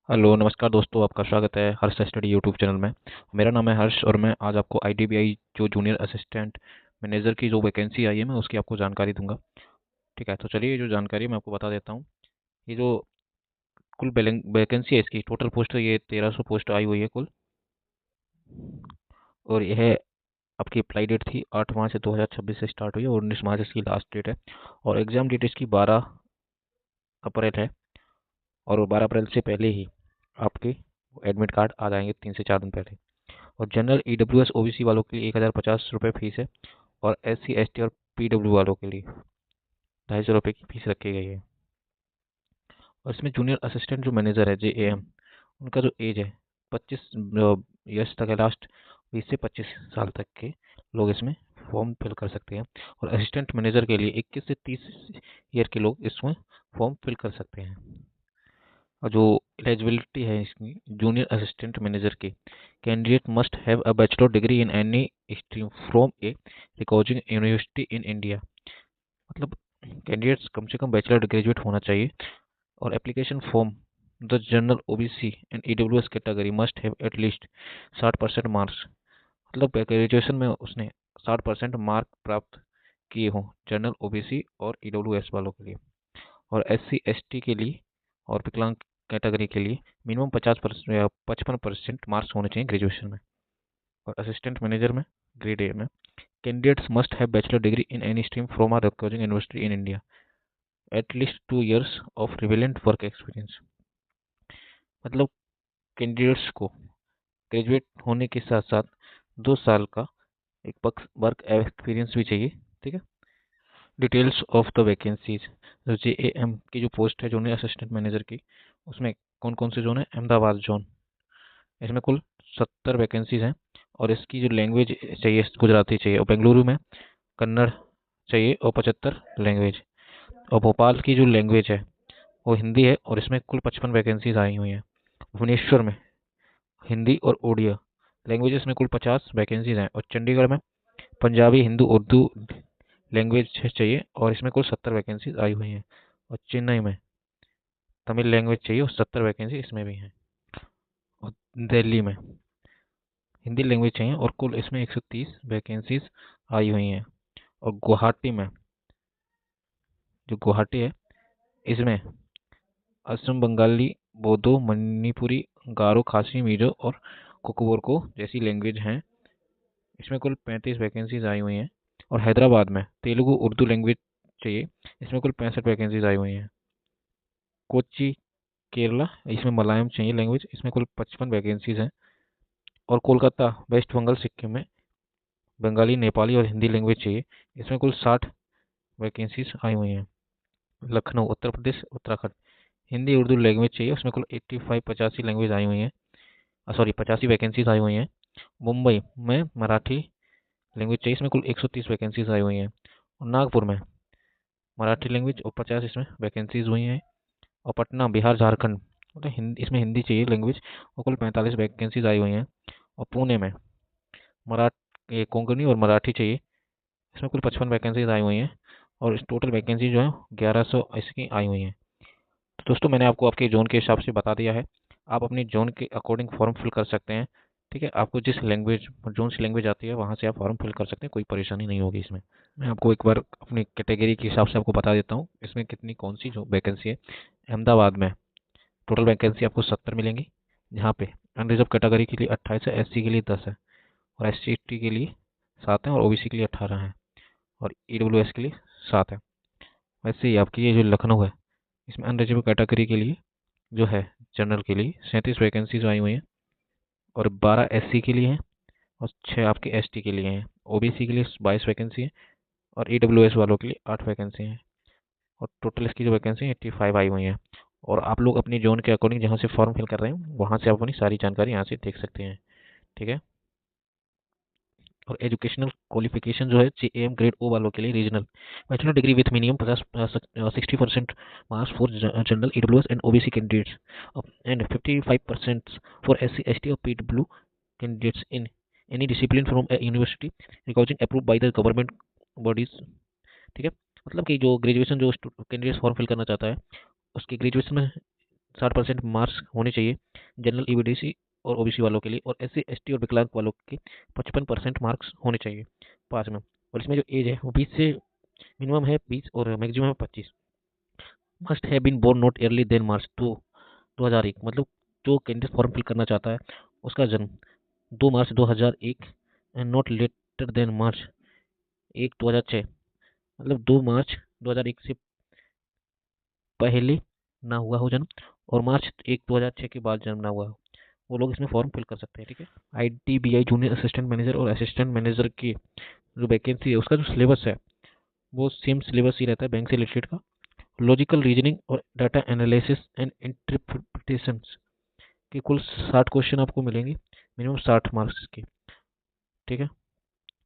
Hello नमस्कार दोस्तों, आपका स्वागत है हर्ष स्टडी यूट्यूब चैनल में। मेरा नाम है हर्ष और मैं आज आपको आईडीबीआई जो जूनियर असिस्टेंट मैनेजर की जो वैकेंसी आई है मैं उसकी आपको जानकारी दूंगा। ठीक है, तो चलिए ये जो जानकारी है मैं आपको बता देता हूँ। ये जो कुल वैकेंसी है, इसकी टोटल पोस्ट है, ये 1300 पोस्ट आई हुई है कुल। और यह आपकी अप्लाई डेट थी 8 मार्च 2026 से स्टार्ट हुई है और 19 मार्च इसकी लास्ट डेट है। और एग्ज़ाम डेट इसकी 12 अप्रैल है। और 12 अप्रैल से पहले ही आपके एडमिट कार्ड आ जाएंगे, 3 से 4 दिन पहले। और जनरल ईडब्ल्यूएस ओबीसी वालों के लिए 1050 रुपये फीस है। और एससी एसटी और पीडब्ल्यू वालों के लिए 250 रुपये की फीस रखी गई है। और इसमें जूनियर असिस्टेंट जो मैनेजर है जेएएम, उनका जो एज है 25 ईयर्स तक है लास्ट। 20 से 25 साल तक के लोग इसमें फॉर्म फिल कर सकते हैं। और असिस्टेंट मैनेजर के लिए 21 से 30 ईयर के लोग इसमें फॉर्म फिल कर सकते हैं। और जो एलिजिबिलिटी है इसकी जूनियर असिस्टेंट मैनेजर की, candidate must have a bachelor degree in any stream from A recording university in India. मतलब कैंडिडेट्स कम से कम बैचलर ग्रेजुएट होना चाहिए। और application form the general OBC and EWS category must have at least 60% marks. मतलब graduation में उसने 60% mark प्राप्त किए हों जनरल ओबीसी और ईडब्ल्यूएस वालों के लिए। और एससी एसटी के लिए और विकलांग कैटेगरी के लिए मिनिमम 55% मार्क्स होने चाहिए ग्रेजुएशन में। और असिस्टेंट मैनेजर में ग्रेड ए में candidates must have bachelor degree in any stream from a recording university in India at least 2 years of relevant work experience. मतलब कैंडिडेट्स को ग्रेजुएट होने के साथ साथ 2 साल का एक वर्क एक्सपीरियंस भी चाहिए। ठीक है। डिटेल्स ऑफ द वैकेंसीज, जो जेएएम की जो पोस्ट है जूनियर असिस्टेंट मैनेजर की, उसमें कौन कौन से जोन है? अहमदाबाद जोन, इसमें कुल 70 वैकेंसीज हैं। और इसकी जो लैंग्वेज चाहिए गुजराती चाहिए। और बेंगलुरु में कन्नड़ चाहिए और 75 लैंग्वेज। और भोपाल की जो लैंग्वेज है वो हिंदी है और इसमें कुल 55 वैकेंसीज आई हुई हैं। भुवनेश्वर में हिंदी और उड़िया लैंग्वेजेस में कुल 50 वैकेंसीज हैं। और चंडीगढ़ में पंजाबी हिंदू उर्दू लैंग्वेज चाहिए और इसमें कुल 70 वैकेंसीज आई हुई हैं। और चेन्नई में तमिल लैंग्वेज चाहिए और 70 वैकेंसी इसमें भी हैं। और दिल्ली में हिंदी लैंग्वेज चाहिए और कुल इसमें 130 वैकेंसीज आई हुई हैं। और गुवाहाटी में, जो गुवाहाटी है, इसमें असम बंगाली बोडो मणिपुरी गारो खासी मिजो और कोकबोरको जैसी लैंग्वेज हैं। इसमें कुल 35 वैकेंसीज आई हुई हैं। और हैदराबाद में तेलुगु उर्दू लैंग्वेज चाहिए, इसमें कुल 65 वैकेंसीज आई हुई हैं। कोच्चि केरला, इसमें मलयालम चाहिए लैंग्वेज, इसमें कुल 55 वैकेंसीज हैं। और कोलकाता वेस्ट बंगाल सिक्किम में बंगाली नेपाली और हिंदी लैंग्वेज चाहिए, इसमें कुल 60 वैकेंसीज आई हुई हैं। लखनऊ उत्तर प्रदेश उत्तराखंड हिंदी उर्दू लैंग्वेज चाहिए, उसमें कुल 85 लैंग्वेज आई हुई हैं, सॉरी 85 वैकेंसीज आई हुई हैं। मुंबई में मराठी लैंग्वेज चाहिए, इसमें कुल 130 वैकेंसीज आई हुई हैं। और नागपुर में मराठी लैंग्वेज और 50 इसमें वैकेंसीज हुई हैं। और पटना बिहार झारखंड, मतलब हिंदी, इसमें हिंदी चाहिए लैंग्वेज और कुल 45 वैकेंसीज आई हुई हैं। और पुणे में मराठी कोंकणी और मराठी चाहिए, इसमें कुल 55 वैकेंसीज आई हुई हैं। और इस टोटल वैकेंसी जो है 1100 इसकी आई हुई हैं। तो दोस्तों मैंने आपको आपके जोन के हिसाब से बता दिया है। आप अपनी जोन के अकॉर्डिंग फॉर्म फिल कर सकते हैं। ठीक है, आपको जिस लैंग्वेज जोन से लैंग्वेज आती है वहाँ से आप फॉर्म फिल कर सकते हैं, कोई परेशानी नहीं होगी इसमें। मैं आपको एक बार अपनी कैटेगरी के हिसाब से आपको बता देता हूँ इसमें कितनी कौन सी जो वैकेंसी है। अहमदाबाद में टोटल वैकेंसी आपको 70 मिलेंगी, जहाँ पे अनरिजर्व कैटेगरी के लिए 28 है, एससी के लिए 10 है, और एससी एसटी के लिए 7 है, और ओबीसी के लिए 18 है, और ईडब्ल्यूएस के लिए 7 है। वैसे ही आपकी ये जो लखनऊ है, इसमें अनरिजर्व कैटेगरी के लिए जो है जनरल के लिए 37 वैकेंसीज आई हुई हैं। और 12 एससी के लिए हैं और 6 आपके एसटी के लिए हैं। ओबीसी के लिए 22 वैकेंसी है और ईडब्ल्यूएस वालों के लिए 8 वैकेंसी हैं। और टोटल इसकी जो वैकेंसी है 85 आई हुई हैं। और आप लोग अपनी जोन के अकॉर्डिंग जहाँ से फॉर्म फिल कर रहे हैं वहाँ से आप अपनी सारी जानकारी यहाँ से देख सकते हैं। ठीक है। और एजुकेशनल क्वालिफिकेशन जो है जेएएम ग्रेड ओ वालों के लिए regional bachelor degree with minimum 60% marks for general EWS and OBC candidates and 55% for SC ST और PW candidates in any discipline from a university recording approve by the government bodies. ठीक है। मतलब कि जो graduation जो candidate form fill करना चाहता है उसकी ग्रेजुएशन में 60% मार्क्स होने चाहिए जनरल ईबीडीसी और ओबीसी वालों के लिए, और एससी एसटी और विकलांग वालों के 55% मार्क्स होने चाहिए पास में। और इसमें जो एज है वो 20 से मिनिमम है 20 और मैक्सिमम है 25। Must have been born not early than March 2001, मतलब जो कैंडिडेट फॉर्म फिल करना चाहता है उसका जन्म 2 March 2001 and not later than March 1 2006, मतलब 2 मार्च 2001 से पहले ना हुआ हो जन्म और मार्च 1 2006 के बाद जन्म ना हुआ हो, वो लोग इसमें फॉर्म फिल कर सकते हैं। ठीक है। आईटीबीआई जूनियर असिस्टेंट मैनेजर और असिस्टेंट मैनेजर की जो वैकेंसी है उसका जो सिलेबस है वो सेम सिलेबस ही रहता है बैंक से रिलेटेड का। लॉजिकल रीजनिंग और डाटा एनालिसिस एंड इंटरप्रिटेशन के कुल 60 क्वेश्चन आपको मिलेंगे, मिनिमम 60 मार्क्स के। ठीक है।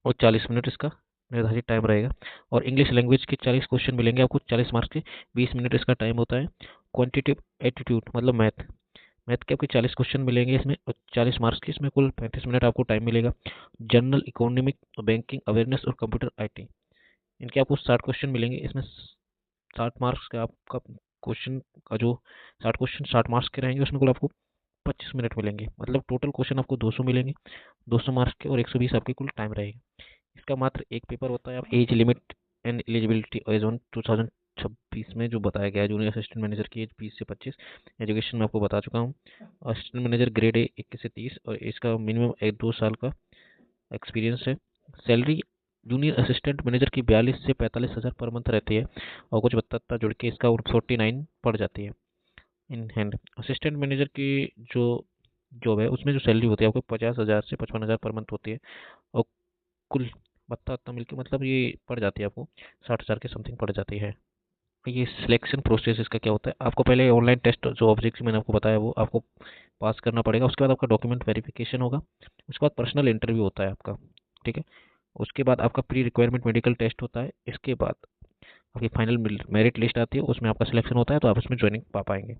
और 40 मिनट इसका निर्धारित टाइम रहेगा। और इंग्लिश लैंग्वेज के 40 क्वेश्चन मिलेंगे आपको 40 मार्क्स के, 20 मिनट इसका टाइम होता है। क्वांटिटेटिव एटीट्यूड मतलब मैथ, मैथ के आपके 40 क्वेश्चन मिलेंगे इसमें और 40 मार्क्स के, इसमें कुल 35 मिनट आपको टाइम मिलेगा। जनरल इकोनॉमिक, बैंकिंग अवेयरनेस और कंप्यूटर आईटी, इनके आपको 60 क्वेश्चन मिलेंगे। इसमें 60 मार्क्स का आपका क्वेश्चन का जो 60 क्वेश्चन 60 मार्क्स के रहेंगे उसमें कुल आपको 25 मिनट मिलेंगे, मतलब टोटल क्वेश्चन आपको 200 मिलेंगे, 200 मार्क्स के, और 120 आपकी कुल टाइम रहेगी। इसका मात्र एक पेपर होता है। अब age limit and eligibility age on 2026 में जो बताया गया है, जूनियर असिस्टेंट मैनेजर की एज 20 से 25, एजुकेशन में आपको बता चुका हूँ। असिस्टेंट मैनेजर ग्रेड ए 21 से 30 और इसका मिनिमम 1-2 साल का एक्सपीरियंस है। सैलरी जूनियर असिस्टेंट मैनेजर की 42 से 45 हज़ार पर मंथ रहती है और कुछ भत्ता जुड़ के इसका 49 पड़ जाती है इन हैंड। असिस्टेंट मैनेजर की जो जॉब है उसमें जो सैलरी होती है आपको 50,000 से 55,000 पर मंथ होती है और कुल भत्ता वत्ता मिलकर मतलब ये पड़ जाती है आपको 60,000 के समथिंग पड़ जाती है। ये सिलेक्शन प्रोसेस इसका क्या होता है, आपको पहले ऑनलाइन टेस्ट जो ऑब्जेक्ट मैंने आपको बताया वो आपको पास करना पड़ेगा। उसके बाद आपका डॉक्यूमेंट वेरिफिकेशन होगा, उसके बाद पर्सनल इंटरव्यू होता है आपका। ठीक है। उसके बाद आपका प्री रिक्वायरमेंट मेडिकल टेस्ट होता है। इसके बाद आपकी फाइनल मेरिट लिस्ट आती है, उसमें आपका सिलेक्शन होता है तो आप उसमें ज्वाइनिंग पा पाएंगे।